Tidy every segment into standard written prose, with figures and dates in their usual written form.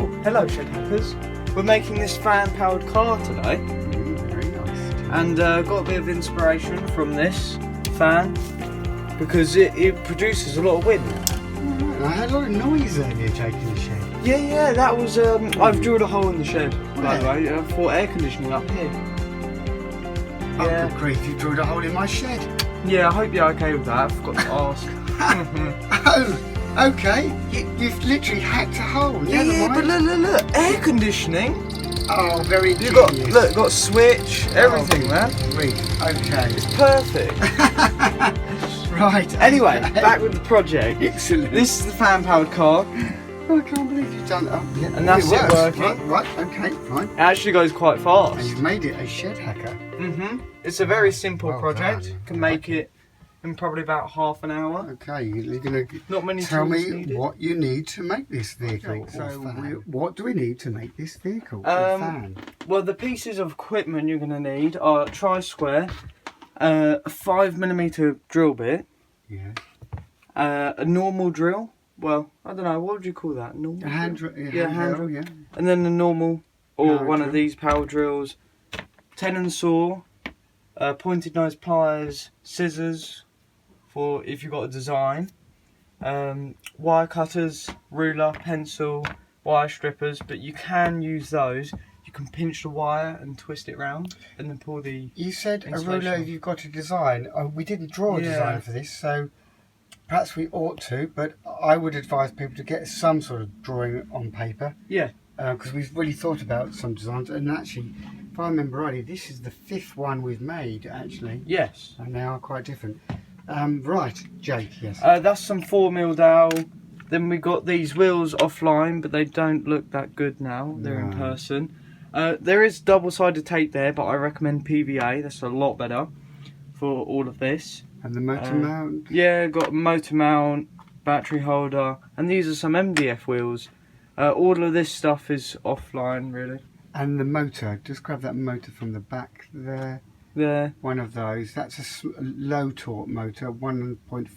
Oh, hello shed hackers. We're making this fan powered car today. Very nice. And got a bit of inspiration from this fan because it produces a lot of wind. I heard a lot of noise earlier, Jake, in the shed. Yeah, that was, I've drilled a hole in the shed, by the Where? way, for air conditioning up here. Oh, Yeah. good grief, you drilled a hole in my shed. Yeah, I hope you're okay with that, I forgot to ask. Oh, okay. You've literally hacked a hole. Yeah, Never but mind. look, air conditioning. Oh, very You got, genius. look, got a switch, everything, man. Sweet. Okay. Perfect. Right. Anyway, okay. back with the project. Excellent. This is the fan powered car. I can't believe you've done that. Yeah, And that's it works. working. Right, okay, fine. It actually goes quite And fast. you've made it a shed hacker. It's a very simple Well project. done. Can make it in probably about half an hour. Okay, you're going to Not many tell tools me needed. what you need to make this vehicle. Okay, or so fan. What do we need to make this vehicle? Or fan? Well, the pieces of equipment you're going to need are tri-square, a 5mm drill bit, Yeah. a normal drill. Well, I don't know, what would you call that? Normal A hand drill? drill. Yeah, hand drill, drill. yeah. And then the normal, or Power one drill. of these power drills, tenon saw, pointed nose pliers, scissors for if you've got a design, wire cutters, ruler, pencil, wire strippers, but you can use those. You can pinch the wire and twist it round and then pull the... You said a Installation. ruler if you've got a design. We didn't draw a Yeah. design for this, so perhaps we ought to, but I would advise people to get some sort of drawing on paper. Yeah. Because we've really thought about some designs, and actually, if I remember rightly, this is the 5th one we've made, actually, Yes. and they are quite different. Right, Jake, yes. That's some 4mm dowel. Then we got these wheels offline, but they don't look that good now. They're in No. person. There is double-sided tape there, but I recommend PVA. That's a lot better for all of this. And the motor mount. Yeah, got a motor mount, battery holder, and these are some MDF wheels. All of this stuff is offline, really. And the motor, just grab that motor from the back there. There. One of those. That's a low torque motor, 1.5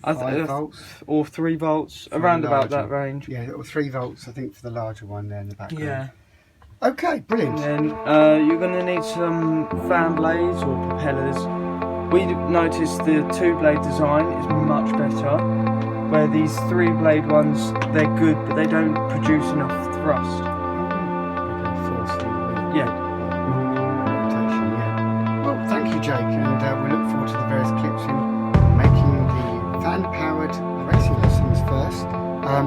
I th- volts. Or 3 volts, For around the about larger. that range. Yeah, or 3 volts, I think, for the larger one there in the background. Yeah. Okay, brilliant. And then you're going to need some fan blades or propellers. We noticed the 2-blade design is much better, where these 3-blade ones, they're good, but they don't produce enough thrust. Okay, force the Yeah. rotation, yeah. Well, thank you, Jake, and we look forward to the various clips in making the fan-powered racing lessons first.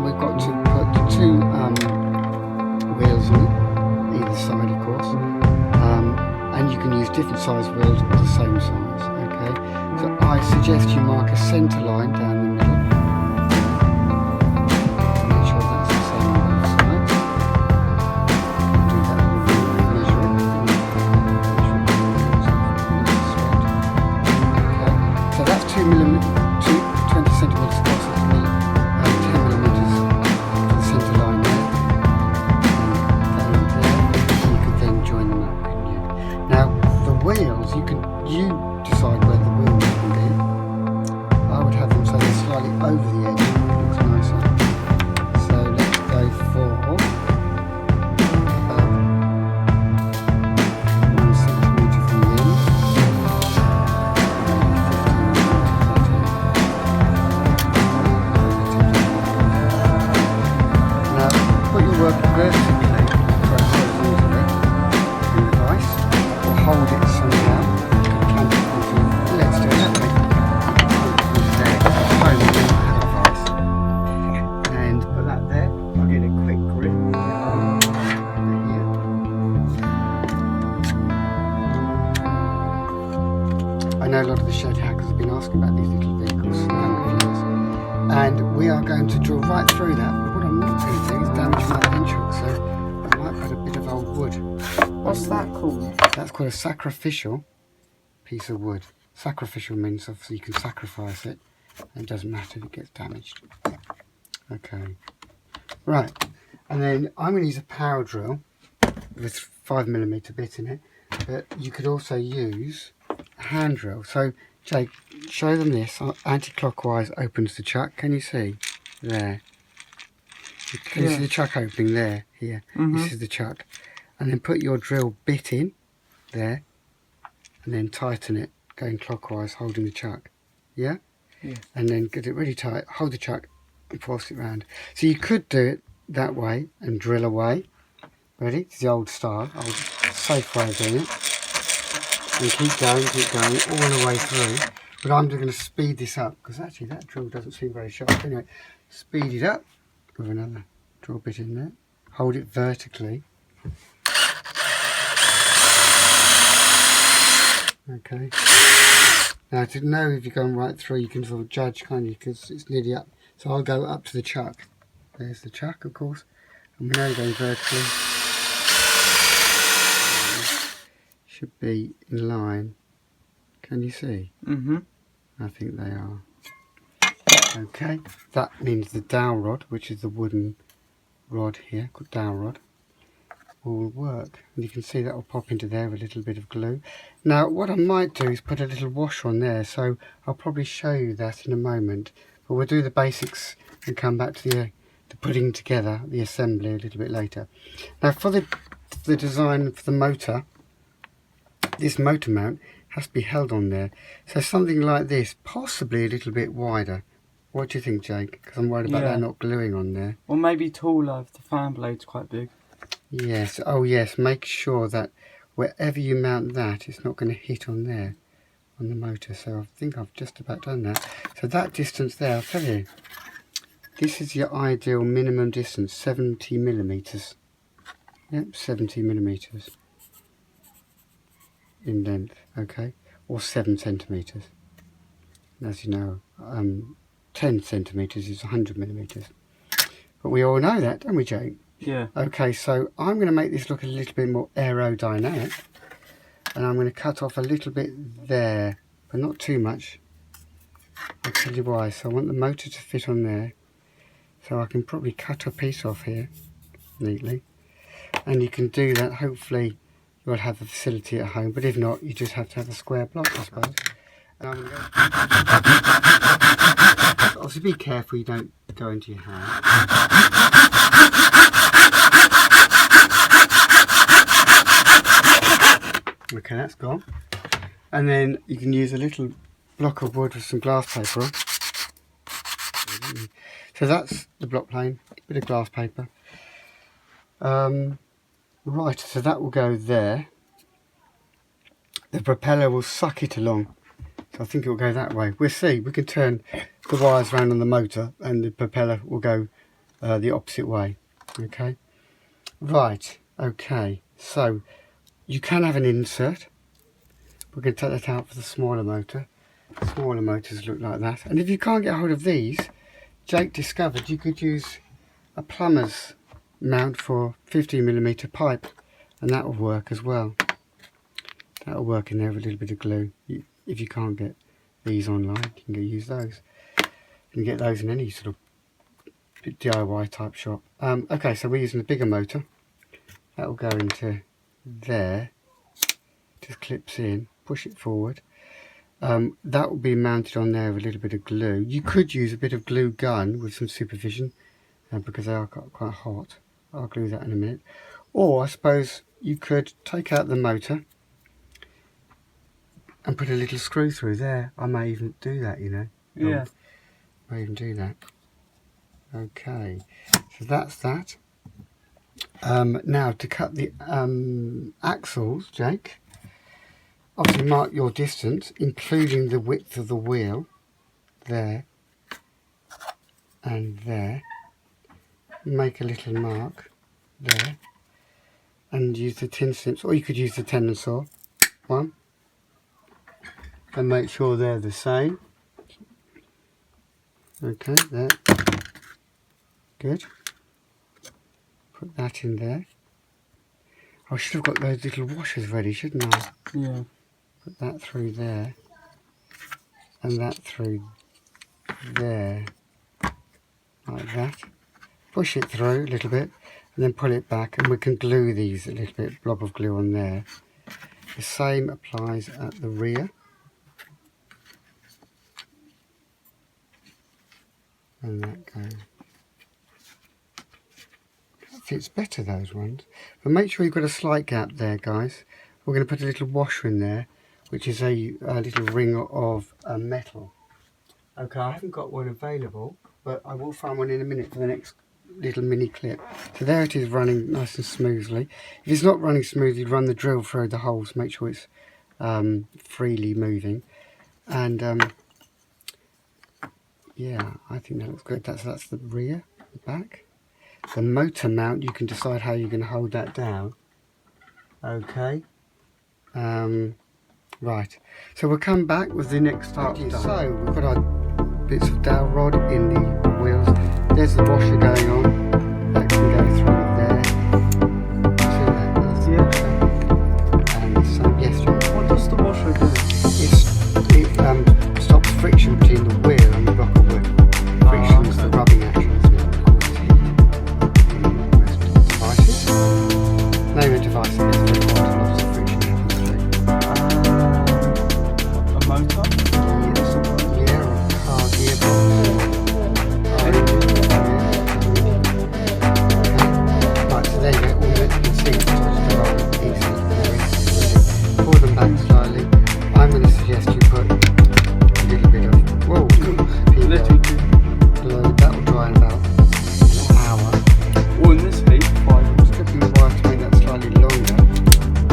We've got to put 2 wheels on it, either side, of course. And you can use different size wheels or the same size, okay? So I suggest you mark a centre line down the middle. Make sure that's the same on both sides. Do that with the ruler, measure it. Okay, so that's 20 centimetres across, 10 millimetres for the centre line there. And there, you could then join them up, couldn't you? Now, the wheels, you decide where the wheels can be. I would have them so they're slightly over the edge, it looks nicer. So let's go for 1 centimetre from the end. Now, put your work vertically so it goes easily in the vise, or hold it somehow. Let's do it that way. And put that there. I'll get a quick grip. I know a lot of the shed hackers have been asking about these little vehicles for a number of years. And we are going to drill right through that. But what I'm not going to do is damage my entrance, so I might put a bit of old wood. What's that called? That's called a sacrificial piece of wood. Sacrificial means obviously you can sacrifice it, and it doesn't matter if it gets damaged. Okay, right, and then I'm going to use a power drill with 5mm bit in it, but you could also use a hand drill. So Jake, show them this. Anti-clockwise opens the chuck. Can you see? There. Can you Yeah. see the chuck opening there? Here. Mhm. This is the chuck. And then put your drill bit in there, and then tighten it, going clockwise, holding the chuck. Yeah? Yeah. And then get it really tight, hold the chuck, and force it round. So you could do it that way and drill away. Ready? It's the old style, old safe way of doing it. And keep going all the way through. But I'm going to speed this up because actually that drill doesn't seem very sharp. Anyway, speed it up with another drill bit in there. Hold it vertically. Okay. Now to know if you're going right through, you can sort of judge, can't you? Because it's nearly up. So I'll go up to the chuck. There's the chuck, of course. And we're now going vertically. Should be in line. Can you see? Mhm. I think they are. Okay. That means the dowel rod, which is the wooden rod here, called dowel rod, will work. And you can see that will pop into there with a little bit of glue. Now, what I might do is put a little washer on there. So I'll probably show you that in a moment. But we'll do the basics and come back to the putting together the assembly a little bit later. Now, for the design for the motor, this motor mount has to be held on there. So something like this, possibly a little bit wider. What do you think, Jake? Because I'm worried about Yeah. that not gluing on there. Or maybe taller if the fan blade's quite big. Yes. Oh, yes. Make sure that wherever you mount that, it's not going to hit on there, on the motor. So I think I've just about done that. So that distance there, I'll tell you, this is your ideal minimum distance, 70 millimeters. Yep, 70 millimeters in length, okay, or 7 centimeters. And as you know, 10 centimeters is 100 millimeters. But we all know that, don't we, Jake? Yeah. Okay, so I'm going to make this look a little bit more aerodynamic, and I'm going to cut off a little bit there, but not too much. I'll tell you why. So I want the motor to fit on there, so I can probably cut a piece off here neatly, and you can do that. Hopefully you'll have the facility at home, but if not, you just have to have a square block, I suppose. And I'm going to obviously be careful you don't go into your hand. Okay, that's gone. And then you can use a little block of wood with some glass paper on. So that's the block plane, bit of glass paper. Right, so that will go there. The propeller will suck it along. So I think it will go that way. We'll see. We can turn the wires around on the motor and the propeller will go the opposite way. Okay. Right, okay. So you can have an insert. We're going to take that out for the smaller motor. Smaller motors look like that. And if you can't get hold of these, Jake discovered you could use a plumber's mount for 15mm pipe, and that will work as well. That will work in there with a little bit of glue. If you can't get these online, you can use those. You can get those in any sort of DIY type shop. Okay, so we're using the bigger motor. That will go into there. Just clips in. Push it forward. That will be mounted on there with a little bit of glue. You could use a bit of glue gun with some supervision because they are quite hot. I'll glue that in a minute. Or I suppose you could take out the motor and put a little screw through there. I may even do that, you know. Yeah. I may even do that. Okay, so that's that. Now to cut the axles, Jake. Obviously mark your distance, including the width of the wheel, there and there. Make a little mark there, and use the tin snips, or you could use the tenon saw, one, and make sure they're the same. Okay, there, good. Put that in there. I should have got those little washers ready, shouldn't I? Yeah. Put that through there, and that through there, like that. Push it through a little bit, and then pull it back, and we can glue these a little bit, blob of glue on there. The same applies at the rear. And that goes fits better, those ones. But make sure you've got a slight gap there, guys. We're going to put a little washer in there, which is a little ring of metal. Okay, I haven't got one available, but I will find one in a minute for the next little mini clip. So there it is, running nice and smoothly. If it's not running smoothly, run the drill through the holes, make sure it's freely moving. And yeah, I think that looks good. That's the rear, the back. The motor mount, you can decide how you're going to hold that down. Okay. Right, so we'll come back with the next part. So we've got our bits of dowel rod in the wheels. There's the washer going on. That can go through there. See that? That's the washer. And so, yes, John. What does the washer do? It stops friction between the wheel and the block of wood. Friction is the rubbing action, isn't it? Of course, most devices. No, your device is very quite a lot of friction happens through. A motor? Yes, yeah, or a car gearbox. Right, so there you go. All that you can see is just the roll pieces. Pull them back slightly. I'm going to suggest you put a little bit of Little bit. below. That will dry in about an hour. Well, in this heat, 5 I'm stripping the wire to make that slightly longer.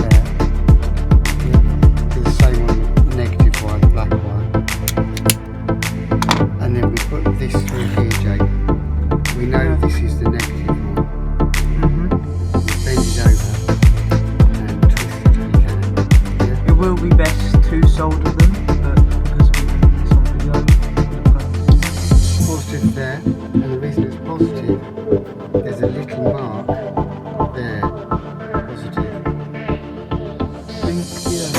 There. Yeah. Do the same on the negative wire, the black wire. And then we put this through here, Jake. We know this is the negative one. Bend it over and twist it if you can. Yeah. it will be best to solder them, but because it's on video, Positive there, and the reason it's positive, there's a little mark there. Positive. I think, yeah.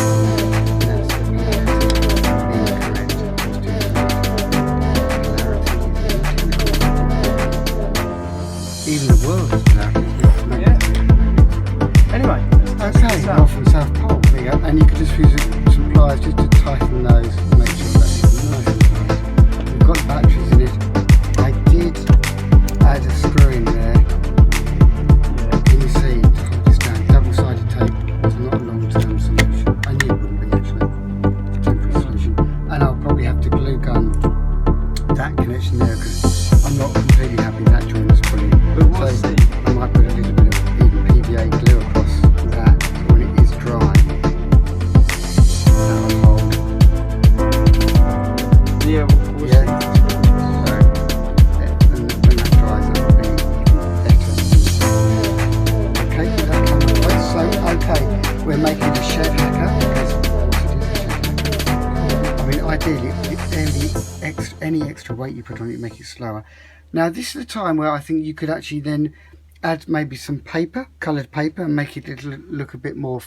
That's the polarity incorrect. Even the world is polarity. Anyway, Okay, well from South Pole, there you go. And you can just use some pliers just to tighten those and make sure that it's nice and tight. We've got batteries in it. I did add a screw in there. Can you see, to hold this down? Double-sided tape was not a long-term solution. I knew it wouldn't be actually. It's a temporary solution. And I'll probably have to glue gun that connection there because I'm not completely happy that joint is brilliant. But what's So the- I might put a little bit of even PVA glue across that when it is dry. That will hold. yeah, we'll Yeah. see. So, when that dries, that will be better. Okay, put that camera away. So, okay, we're making a shed hacker. Because, of course, it is a shed hacker. I mean, ideally, any extra weight you put on it, make it slower. Now, this is the time where I think you could actually then add maybe some paper, coloured paper, and make it look a bit more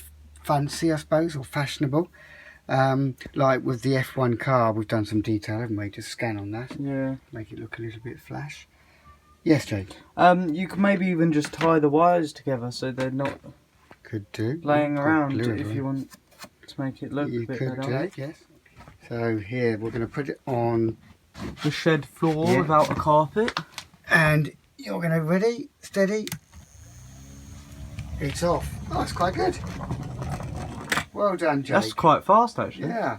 fancy, I suppose, or fashionable. Like with the F1 car, we've done some detail, haven't we? Just scan on that, Yeah. make it look a little bit flash. Yes, Jake. You can maybe even just tie the wires together so they're not Could do. laying Could around glue it if on. you want to make it look You a bit could better. do, yes. So here, we're going to put it on, The shed floor Yeah. without a carpet. and you're going to, ready, steady, it's off. Oh, that's quite good. Well done, Jake. That's quite fast actually. Yeah.